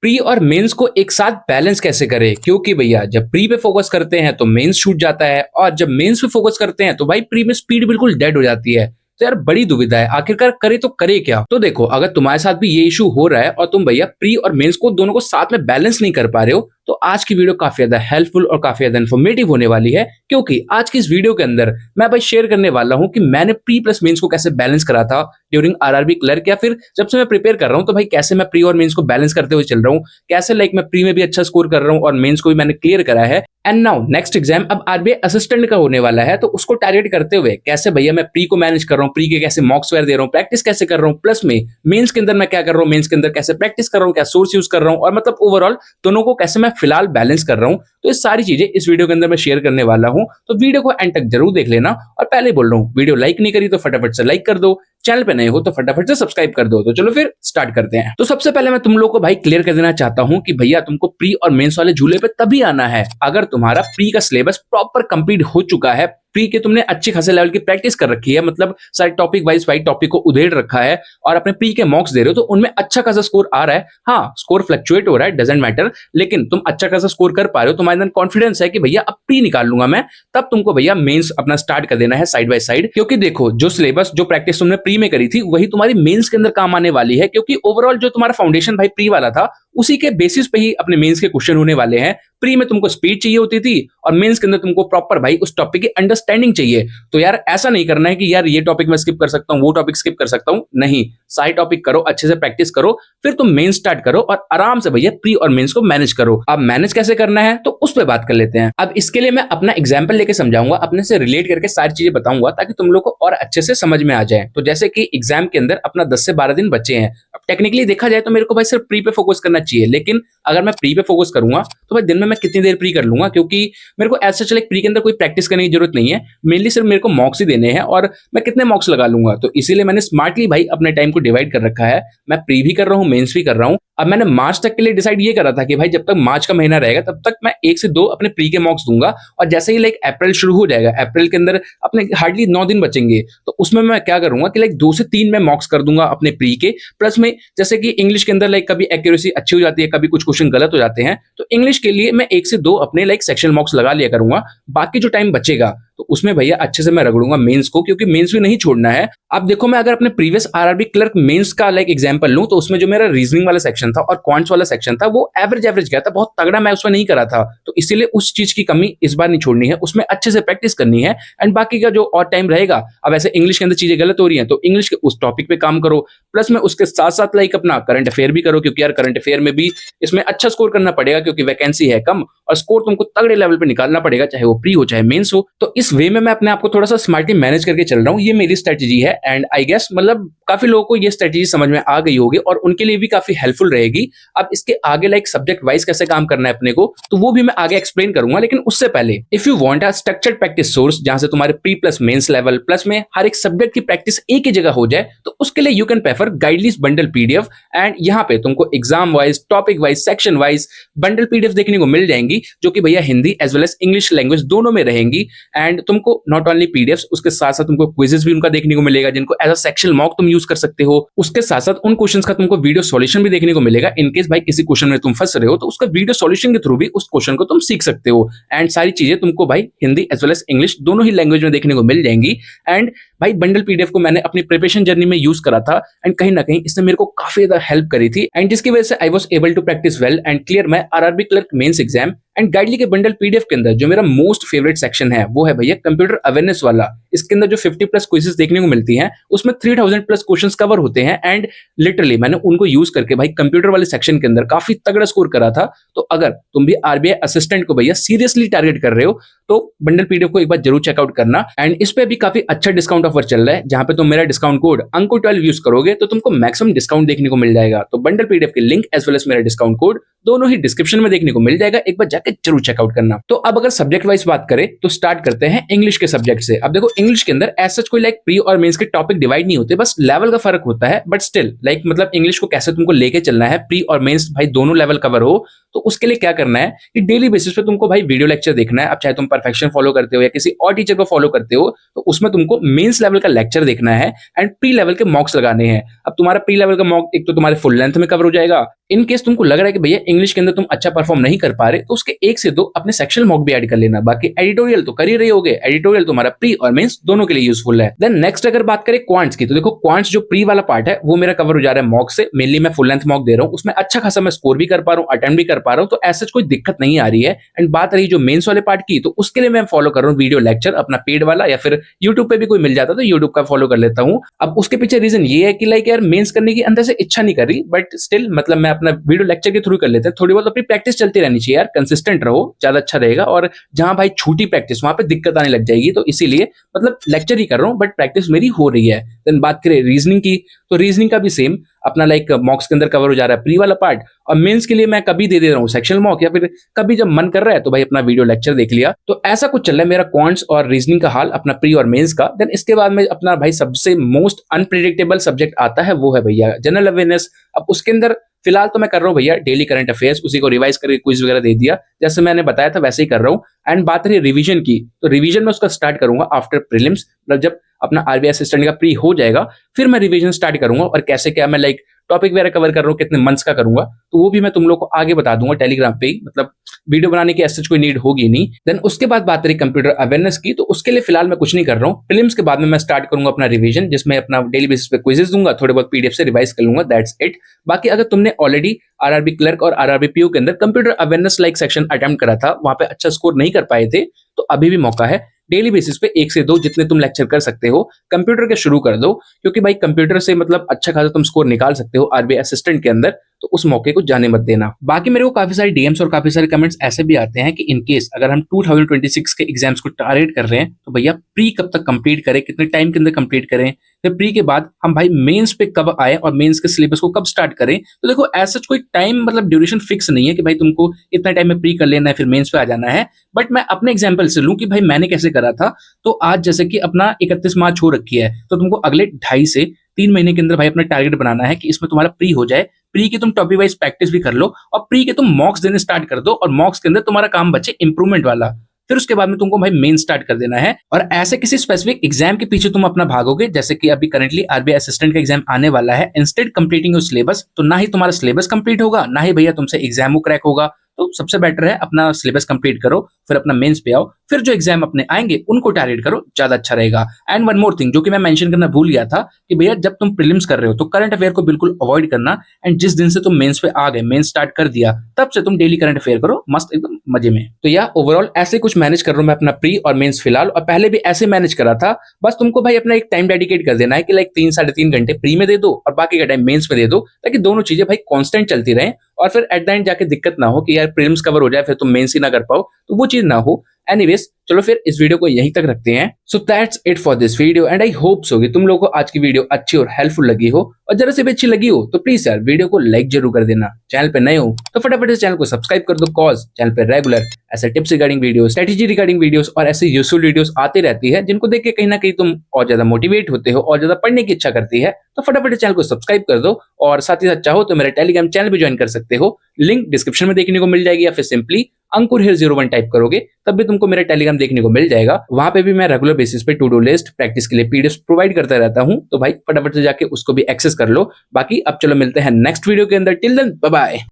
Pre और mains को एक साथ बैलेंस कैसे करें, क्योंकि भैया जब प्री पे फोकस करते हैं तो मेंस छूट जाता है और जब मेंस पे फोकस करते हैं तो भाई प्री में स्पीड बिल्कुल डेड हो जाती है। तो यार बड़ी दुविधा है, आखिरकार करे तो करे क्या। तो देखो, अगर तुम्हारे साथ भी ये इशू हो रहा है और तुम भैया प्री और मेंस को दोनों को साथ में बैलेंस नहीं कर पा रहे हो, तो आज की वीडियो काफी ज्यादा हेल्पफुल और काफी ज्यादा इन्फॉर्मेटिव होने वाली है। क्योंकि आज की इस वीडियो के अंदर मैं भाई शेयर करने वाला हूं कि मैंने प्री प्लस मेंस को कैसे बैलेंस करा था ड्यूरिंग आरआरबी क्लर्क, या फिर जब से मैं प्रिपेयर कर रहा हूं तो भाई कैसे मैं प्री और मेंस को बैलेंस करते हुए चल रहा हूं, कैसे लाइक मैं प्री में भी अच्छा स्कोर कर रहा हूं और मेंस को भी मैंने क्लियर करा है। एंड नाउ नेक्स्ट एग्जाम अब आरबीआई असिस्टेंट का होने वाला है, तो उसको टारगेट करते हुए कैसे भैया मैं प्री को मैनेज कर रहा हूँ, प्री के कैसे मॉक्स वेयर दे रहा हूँ, प्रैक्टिस कैसे कर रहा हूँ, प्लस में मेंस के अंदर मैं क्या कर रहा हूँ, मेंस के अंदर कैसे प्रैक्टिस कर रहा हूँ, क्या सोर्स यूज कर रहा हूँ, और मतलब ओवरऑल दोनों को कैसे मैं फिलहाल बैलेंस कर रहा हूँ। तो ये सारी चीजें इस वीडियो के अंदर मैं शेयर करने वाला हूँ, तो वीडियो को एंड तक जरूर देख लेना। और पहले बोल रहा हूँ, वीडियो लाइक नहीं करी तो फटाफट से लाइक कर दो, चैनल पे नए हो तो फटाफट से सब्सक्राइब कर दो। तो चलो फिर स्टार्ट करते हैं। तो सबसे पहले मैं तुम लोगों को भाई क्लियर कर देना चाहता हूं कि भैया तुमको प्री और मेंस वाले झूले पे तभी आना है अगर तुम्हारा प्री का सिलेबस प्रॉपर कंप्लीट हो चुका है, प्री के तुमने अच्छे खासे लेवल की प्रैक्टिस कर रखी है, मतलब सारे टॉपिक वाइज वाइज टॉपिक को उधेड़ रखा है और अपने प्री के मॉक्स दे रहे हो तो उनमें अच्छा खासा स्कोर आ रहा है। हाँ, स्कोर फ्लक्चुएट हो रहा है, डजंट मैटर, लेकिन तुम अच्छा खासा स्कोर कर पा रहे हो, तुम्हारे अंदर कॉन्फिडेंस है कि भैया अब प्री निकाल लूंगा मैं, तब तुमको भैया मेंस अपना स्टार्ट कर देना है साइड बाय साइड। क्योंकि देखो, जो सिलेबस जो प्रैक्टिस तुमने प्री में करी थी वही तुम्हारी मेंस के अंदर काम आने वाली है, क्योंकि ओवरऑल जो तुम्हारा फाउंडेशन भाई प्री वाला था उसी के बेसिस पे ही अपने मेंस के क्वेश्चन होने वाले हैं। प्री में तुमको स्पीड चाहिए होती थी और मेंस के अंदर तुमको प्रॉपर भाई उस टॉपिक की अंडरस्टैंडिंग चाहिए। तो यार ऐसा नहीं करना है कि यार ये टॉपिक मैं स्किप कर सकता हूं, वो टॉपिक स्किप कर सकता हूं, नहीं, सारे टॉपिक करो, अच्छे से प्रैक्टिस करो, फिर तुम मेंस स्टार्ट करो और आराम से भैया प्री और मेंस को मैनेज करो। अब मैनेज कैसे करना है तो उस पर बात कर लेते हैं। अब इसके लिए मैं अपना एग्जाम्पल लेके समझाऊंगा, अपने से रिलेट करके सारी चीजें बताऊंगा ताकि तुम लोग को और अच्छे से समझ में आ जाए। तो जैसे कि एग्जाम के अंदर अपना 10 से 12 दिन बचे हैं। अब टेक्निकली देखा जाए तो मेरे को भाई सिर्फ प्री पे फोकस करना चाहिए, लेकिन अगर मैं प्री पे फोकस करूंगा तो भाई दिन में मैं कितनी देर प्री कर लूंगा, क्योंकि मेरे को ऐसा चले प्री के अंदर कोई प्रैक्टिस करने की जरूरत नहीं है, मेनली सिर्फ मेरे को मॉक्स ही देने हैं और मैं कितने मॉक्स लगा लूंगा। तो इसीलिए मैंने स्मार्टली भाई अपने टाइम को डिवाइड कर रखा है, मैं प्री भी कर रहा हूँ, मेंस भी कर रहा हूँ। अब मैंने मार्च तक के लिए डिसाइड ये करा था कि भाई जब तक मार्च का महीना रहेगा तब तक मैं 1 से 2 अपने प्री के मॉक्स दूंगा, और जैसे ही लाइक अप्रैल शुरू हो जाएगा, अप्रैल के अंदर अपने हार्डली 9 दिन बचेंगे, तो उसमें मैं क्या करूंगा कि लाइक 2 से 3 में मॉक्स कर दूंगा अपने प्री के। प्लस में जैसे कि इंग्लिश के अंदर लाइक कभी एक्यूरेसी अच्छी हो जाती है, कभी कुछ क्वेश्चन गलत हो जाते हैं, तो इंग्लिश के लिए मैं 1 से 2 अपने लाइक सेक्शन मॉक्स लगा लिया करूंगा। बाकी जो टाइम बचेगा तो उसमें भैया अच्छे से मैं रगड़ूंगा मेंस को, क्योंकि मेंस भी नहीं छोड़ना है। अब देखो, मैं अगर अपने प्रीवियस आरआरबी क्लर्क मेंस का लाइक एग्जांपल लूं तो उसमें जो मेरा रीजनिंग वाला सेक्शन था और क्वांट्स वाला सेक्शन था वो एवरेज गया था, बहुत तगड़ा मैं उसमें नहीं करा था। तो इसीलिए उस चीज की कमी इस बार नहीं छोड़नी है, उसमें अच्छे से प्रैक्टिस करनी है। एंड बाकी का जो और टाइम रहेगा, अब ऐसे इंग्लिश के अंदर चीजें गलत हो रही हैं तो इंग्लिश के उस टॉपिक पे काम करो, प्लस में उसके साथ साथ लाइक अपना करंट अफेयर भी करो, क्योंकि यार करंट अफेयर में भी इसमें अच्छा स्कोर करना पड़ेगा, क्योंकि वैकेंसी है कम और स्कोर तुमको तगड़े लेवल पे निकालना पड़ेगा, चाहे वो प्री हो चाहे मेंस हो। तो इस वे में मैं अपने आप को थोड़ा सा स्मार्टली मैनेज करके चल रहा हूँ, ये मेरी स्ट्रेटेजी है। एंड आई गेस मतलब काफी लोगों को ये स्ट्रेटेजी समझ में आ गई होगी और उनके लिए भी काफी हेल्पफुल रहेगी। अब इसके आगे लाइक सब्जेक्ट वाइज कैसे काम करना है अपने को, तो वो भी मैं आगे एक्सप्लेन करूंगा, लेकिन उससे पहले if you want a structured practice source जहां से तुम्हारे pre plus mains level plus में हर एक सब्जेक्ट की प्रैक्टिस एक ही जगह हो जाए, तो उसके लिए you can prefer Guidely's bundle PDF. And यहाँ पे तुमको exam wise, topic wise, section wise bundle PDF देखने को मिल जाएंगी, जो कि भैया Hindi as well as English language दोनों में रहेंगी। एंड तुमको नॉट ओनली पीडीएफ, उसके साथ साथ तुमको क्विजेस भी उनका देखने को मिलेगा, जिनको एज अ सेक्शन मॉक तुम यूज कर सकते हो। उसके साथ साथ उन क्वेश्चंस का तुमको वीडियो सॉल्यूशन भी देखने को मिलेगा, इनकेस भाई किसी क्वेश्चन में तुम फंस रहे हो तो उसका वीडियो सॉल्यूशन के थ्रू भी उस क्वेश्चन को तुम सीख सकते हो। एंड सारी चीजें तुमको भाई Hindi as well as English दोनों ही लैंग्वेज में देखने को मिल जाएंगी। एंड भाई बंडल पीडीएफ को मैंने अपनी प्रिपरेशन जर्नी में यूज करा था एंड कहीं ना कहीं इसने मेरे को काफी ज्यादा हेल्प करी थी, एंड जिसकी वजह से I was able to practise well and clear my RRB clerk mains exam. And Guidely के बंडल पीडीएफ के अंदर जो मेरा मोस्ट फेवरेट सेक्शन है वो है भैया कंप्यूटर अवेयरनेस वाला। इसके अंदर जो 50 प्लस क्विजेस देखने को मिलती हैं उसमें 3000 प्लस क्वेश्चंस कवर होते हैं, एंड लिटरली मैंने उनको यूज करके भाई कंप्यूटर वाले सेक्शन के अंदर काफी तगड़ा स्कोर करा था। तो अगर तुम भी आरबीआई असिस्टेंट को भैया सीरियसली टारगेट कर रहे हो तो बंडल पीडीएफ को एक बार जरूर चेकआउट करना। एंड इस पे भी काफी अच्छा डिस्काउंट ऑफर चल रहा है, जहां पे तुम मेरा डिस्काउंट कोड अंको12 यूज करोगे तो तुमको मैक्सिमम डिस्काउंट देखने को मिल जाएगा। तो बंडल पीडीएफ की लिंक एज वेल एज मेरा डिस्काउंट कोड दोनों ही डिस्क्रिप्शन में देखने को मिल जाएगा, एक बार जाकर जरूर चेकआउट करना। तो अब अगर सब्जेक्ट वाइज बात करें तो स्टार्ट करते हैं इंग्लिश के सब्जेक्ट से। अब देखो, इंग्लिश के अंदर एज सच कोई लाइक प्री और मेंस के टॉपिक डिवाइड नहीं होते, बस लेवल का फर्क होता है, बट स्टिल लाइक मतलब इंग्लिश को कैसे तुमको लेके चलना है, प्री और मेंस भाई दोनों लेवल कवर हो, तो उसके लिए क्या करना है कि डेली बेसिस पे तुमको भाई वीडियो लेक्चर देखना है। अब चाहे तुम पर परफेक्शन फॉलो करते हो या किसी और टीचर को फॉलो करते हो, तो उसमें तुमको मेंस लेवल का लेक्चर देखना है एंड प्री लेवल के मॉक्स लगाने हैं। अब तुम्हारा प्री लेवल का मॉक एक तो तुम्हारे फुल लेंथ में कवर हो जाएगा। इन केस तुमको लग रहा है कि भैया इंग्लिश के अंदर तुम अच्छा परफॉर्म नहीं कर पा रहे, तो उसके 1 से 2 अपने सेक्शनल मॉक भी ऐड कर लेना। बाकी एडिटोरियल तो कर ही रहे होगे, एडिटोरियल तुम्हारा प्री और मेंस दोनों के लिए यूजफुल है। देन नेक्स्ट अगर बात करें क्वांट्स की, तो देखो क्वांट्स जो प्री वाला पार्ट है वो मेरा कवर हो जा रहा है मॉक से। मेनली मैं फुल लेंथ मॉक दे रहा हूँ, उसमें अच्छा खासा मैं स्कोर भी कर पा रहा हूँ, अटेम्प्ट भी कर पा रहा हूँ, तो ऐसा कोई दिक्कत नहीं आ रही है। एंड बात रही जो मेंस वाले पार्ट की, तो उसके लिए मैं फॉलो कर रहा हूँ वीडियो लेक्चर अपना पेड वाला, या फिर यूट्यूब पे भी कोई मिल जाता तो यूट्यूब का फॉलो कर लेता हूँ। अब उसके पीछे रीजन ये है कि लाइक यार मेंस करने की अंदर से इच्छा नहीं कर रही, बट स्टिल मतलब मैं अपना वीडियो लेक्चर के थ्रू कर लेते हैं। थोड़ी बहुत अपनी प्रैक्टिस चलती रहनी चाहिए यार, कंसिस्टेंट रहो, ज्यादा अच्छा रहेगा। और जहां भाई छूटी प्रैक्टिस वहां पे दिक्कत आने लग जाएगी, तो इसीलिए मतलब लेक्चर ही कर रहा हूँ बट प्रैक्टिस मेरी हो रही है। देन बात करें रीजनिंग की, तो रीजनिंग का भी सेम अपना लाइक मॉक्स के अंदर कवर हो जा रहा है प्री वाला पार्ट, और मेंस के लिए मैं कभी दे रहा हूँ सेक्शनल मॉक, या फिर कभी जब मन कर रहा है तो भाई अपना वीडियो लेक्चर देख लिया। तो ऐसा कुछ चल रहा है मेरा क्वांट्स और रीजनिंग का हाल अपना प्री और मेंस का। देन इसके बाद में अपना भाई सबसे मोस्ट अनप्रिडिक्टेबल सब्जेक्ट आता है, वो है भैया जनरल अवेयरनेस। अब उसके अंदर फिलहाल तो मैं कर रहा हूँ भैया डेली करंट अफेयर्स, उसी को रिवाइज करके क्विज वगैरह दे दिया, जैसे मैंने बताया था वैसे ही कर रहा हूँ। एंड बात रही रिवीजन की, तो रिवीजन में उसका स्टार्ट करूंगा आफ्टर प्रीलिम्स, मतलब जब अपना आरबीआई असिस्टेंट का प्री हो जाएगा फिर मैं रिवीजन स्टार्ट करूंगा। और कैसे क्या मैं लाइक टॉपिक वगैरह कवर कर रहा हूँ, कितने मंथ्स का करूंगा, तो वो भी मैं तुम लोग को आगे बता दूंगा टेलीग्राम पे ही, मतलब वीडियो बनाने की ऐसा कोई नीड होगी नहीं। देन उसके बाद बात रही कंप्यूटर अवेयरनेस की, तो उसके लिए फिलहाल मैं कुछ नहीं कर रहा हूँ। प्रीलिम्स के बाद में मैं स्टार्ट करूंगा अपना रिवीजन, जिसमें अपना डेली बेसिस पे क्विजेस दूंगा, थोड़े बहुत पीडीएफ से रिवाइज कर लूंगा, दैट्स इट। बाकी अगर तुमने ऑलरेडी आरआरबी क्लर्क और आरआरबी पीओ के अंदर computer awareness like section attempt करा था, वहां पे अच्छा स्कोर नहीं कर पाए थे, तो अभी भी मौका है। डेली बेसिस पे 1 से 2 जितने तुम लेक्चर कर सकते हो कंप्यूटर के शुरू कर दो, क्योंकि भाई कंप्यूटर से मतलब अच्छा खासा तुम स्कोर निकाल सकते हो आरबीआई असिस्टेंट के अंदर, तो उस मौके को जाने मत देना। बाकी मेरे को काफी सारे डीएम्स और काफी सारे कमेंट्स ऐसे भी आते हैं कि इन केस अगर हम 2026 के एग्जाम्स को टारगेट कर रहे हैं, तो भैया प्री कब तक कंप्लीट करें, कितने टाइम के अंदर कंप्लीट करें, फिर प्री के बाद हम भाई मेंस पे कब आए और मेंस के सिलेबस को कब स्टार्ट करें। तो देखो ऐसा कोई टाइम मतलब ड्यूरेशन फिक्स नहीं है कि भाई तुमको इतना टाइम में प्री कर लेना है फिर मेंस पे आ जाना है। बट मैं अपने एग्जांपल से लूं कि भाई मैंने कैसे करा था, तो आज जैसे कि अपना 31 मार्च हो रखी है, तो तुमको अगले 2.5 से 3 महीने के अंदर भाई अपना टारगेट बनाना है कि इसमें तुम्हारा प्री हो जाए। प्री की तुम टॉपिक वाइज प्रैक्टिस भी कर लो और प्री के तुम मॉक्स देने स्टार्ट कर दो, और मॉक्स के अंदर तुम्हारा काम बचे इंप्रूवमेंट वाला। फिर उसके बाद में तुमको भाई मेन स्टार्ट कर देना है। और ऐसे किसी स्पेसिफिक एग्जाम के पीछे तुम अपना भागोगे, जैसे कि अभी करंटली आरबीआई असिस्टेंट का एग्जाम आने वाला है, इंस्टेड कंप्लीटिंग योर सिलेबस, तो ना ही तुम्हारा सिलेबस कंप्लीट होगा, ना ही भैया तुमसे एग्जाम को क्रैक होगा। तो सबसे बेटर है अपना सिलेबस कंप्लीट करो, फिर अपना मेंस पे आओ, फिर जो एग्जाम अपने आएंगे उनको टारगेट करो, ज्यादा अच्छा रहेगा। एंड वन मोर थिंग जो कि मैं मेंशन करना भूल गया था, कि भैया जब तुम प्रीलिम्स कर रहे हो तो करंट अफेयर को बिल्कुल अवॉइड करना। एंड जिस दिन से तुम मेंस पे आ गए, मेंस स्टार्ट कर दिया, तब से तुम डेली करंट अफेयर करो, मस्त एकदम मजे में। तो यार ओवरऑल ऐसे कुछ मैनेज कर रहा हूं मैं अपना प्री और मेंस फिलहाल, और पहले भी ऐसे मैनेज करा था। बस तुमको भाई अपना एक टाइम डेडिकेट कर देना है कि लाइक 3-3.5 घंटे प्री में दे दो और बाकी का टाइम मेंस में दे दो, ताकि दोनों चीजें भाई कांस्टेंट चलती रहें, और फिर एट द एंड जाके दिक्कत ना हो कि यार प्रीलिम्स कवर हो जाए फिर तुम मेंस ही ना कर पाओ, तो वो चीज ना हो। एनीवेज चलो फिर इस वीडियो को यहीं तक रखते हैं। So that's it for this video and I hope so कि तुम लोगों को आज की वीडियो अच्छी और हेल्पफुल लगी हो, और जरा से भी अच्छी लगी हो तो प्लीज यार वीडियो को लाइक जरूर कर देना। चैनल पे नए हो तो फटाफट इस चैनल को सब्सक्राइब कर दो, कॉज चैनल पे रेगुलर ऐसे tips regarding videos, strategy regarding videos और ऐसे यूजफुल वीडियोस आती रहती है, जिनको देख के कहीं ना कहीं तुम और ज्यादा मोटिवेट होते हो और ज्यादा पढ़ने की इच्छा करती है। तो फटाफट इस चैनल को सब्सक्राइब कर दो, और साथ ही साथ चाहो तो मेरे टेलीग्राम चैनल भी ज्वाइन कर सकते हो, लिंक डिस्क्रिप्शन में देखने को मिल जाएगी, या फिर सिंपली अंकुर हियर 01 टाइप करोगे तब भी तुमको मेरा टेलीग्राम देखने को मिल जाएगा। वहां पे भी मैं रेगुलर बेसिस पे टू डू लिस्ट प्रैक्टिस के लिए पीडीएफ प्रोवाइड करता रहता हूं, तो भाई फटाफट से जाके उसको भी एक्सेस कर लो। बाकी अब चलो मिलते हैं नेक्स्ट वीडियो के अंदर, टिल देन बाय बाय।